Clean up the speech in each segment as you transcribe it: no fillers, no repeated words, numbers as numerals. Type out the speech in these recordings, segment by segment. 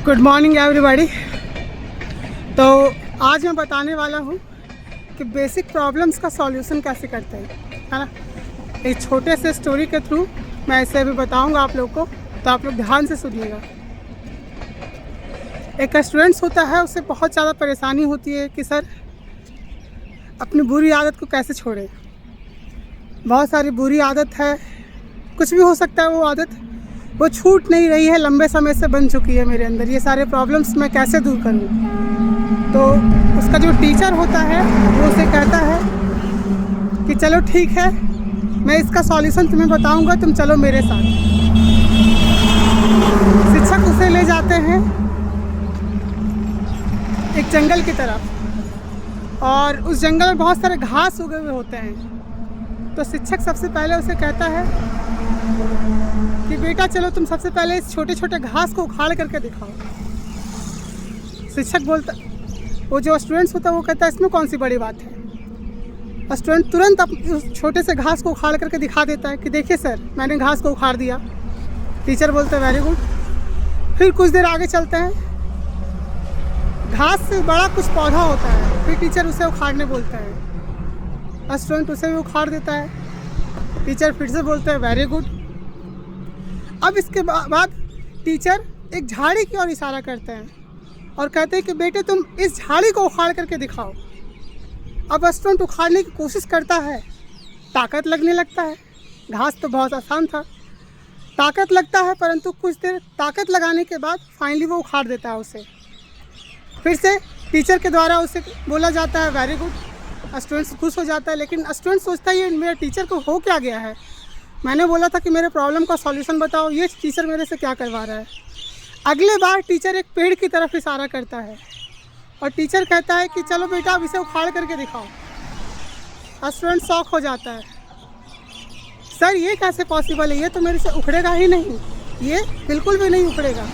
Good morning everybody. तो आज मैं बताने वाला हूँ कि बेसिक प्रॉब्लम्स का सॉल्यूशन कैसे करते हैं, है ना। एक छोटे से स्टोरी के थ्रू मैं इसे अभी बताऊँगा आप लोग को, तो आप लोग ध्यान से सुनिएगा। एक स्टूडेंट्स होता है, उससे बहुत ज़्यादा परेशानी होती है कि सर अपनी बुरी आदत को कैसे छोड़े। बहुत सारी बुरी आदत है, कुछ भी हो सकता है वो आदत, वो छूट नहीं रही है, लंबे समय से बन चुकी है मेरे अंदर। ये सारे प्रॉब्लम्स मैं कैसे दूर करूँ। तो उसका जो टीचर होता है वो उसे कहता है कि चलो ठीक है, मैं इसका सॉल्यूशन तुम्हें बताऊंगा, तुम चलो मेरे साथ। शिक्षक उसे ले जाते हैं एक जंगल की तरफ, और उस जंगल में बहुत सारे घास उगे हुए होते हैं। तो शिक्षक सबसे पहले उसे कहता है कि बेटा चलो तुम सबसे पहले इस छोटे छोटे घास को उखाड़ करके दिखाओ। शिक्षक बोलता, वो जो स्टूडेंट्स होता है वो कहता है इसमें कौन सी बड़ी बात है। स्टूडेंट तुरंत उस छोटे से घास को उखाड़ करके दिखा देता है कि देखिए सर, मैंने घास को उखाड़ दिया। टीचर बोलते हैं वेरी गुड। फिर कुछ देर आगे चलते हैं, घास से बड़ा कुछ पौधा होता है, फिर टीचर उसे उखाड़ने बोलता है। स्टूडेंट उसे भी उखाड़ देता है। टीचर फिर से बोलते हैं वेरी गुड। अब इसके बाद टीचर एक झाड़ी की ओर इशारा करते हैं और कहते हैं कि बेटे तुम इस झाड़ी को उखाड़ करके दिखाओ। अब स्टूडेंट उखाड़ने की कोशिश करता है, ताकत लगने लगता है। घास तो बहुत आसान था, ताकत लगता है, परंतु कुछ देर ताकत लगाने के बाद फाइनली वो उखाड़ देता है उसे। फिर से टीचर के द्वारा उसे बोला जाता है वेरी गुड। स्टूडेंट्स खुश हो जाता है, लेकिन स्टूडेंट सोचता है ये मेरे टीचर को हो क्या गया है। मैंने बोला था कि मेरे प्रॉब्लम का सॉल्यूशन बताओ, ये टीचर मेरे से क्या करवा रहा है। अगले बार टीचर एक पेड़ की तरफ इशारा करता है और टीचर कहता है कि चलो बेटा अब इसे उखाड़ करके दिखाओ। स्टूडेंट शॉक हो जाता है, सर ये कैसे पॉसिबल है, ये तो मेरे से उखड़ेगा ही नहीं, ये बिल्कुल भी नहीं उखड़ेगा।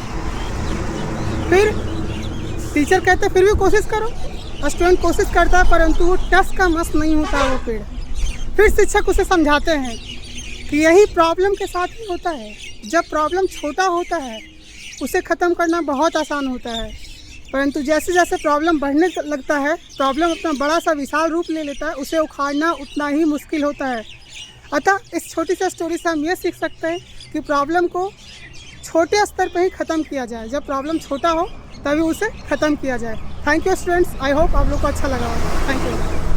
फिर टीचर कहते हैं फिर भी कोशिश करो। स्टूडेंट कोशिश करता है, परंतु वो टस का मस नहीं होता वो पेड़। फिर शिक्षक उसे समझाते हैं कि यही प्रॉब्लम के साथ ही होता है। जब प्रॉब्लम छोटा होता है उसे ख़त्म करना बहुत आसान होता है, परंतु जैसे जैसे प्रॉब्लम बढ़ने लगता है, प्रॉब्लम अपना बड़ा सा विशाल रूप ले लेता है, उसे उखाड़ना उतना ही मुश्किल होता है। अतः इस छोटी सी स्टोरी से हम ये सीख सकते हैं कि प्रॉब्लम को छोटे स्तर पर ही ख़त्म किया जाए। जब प्रॉब्लम छोटा हो तभी उसे ख़त्म किया जाए। Thank you students, I hope आप लोग को अच्छा लगा होगा। Thank you.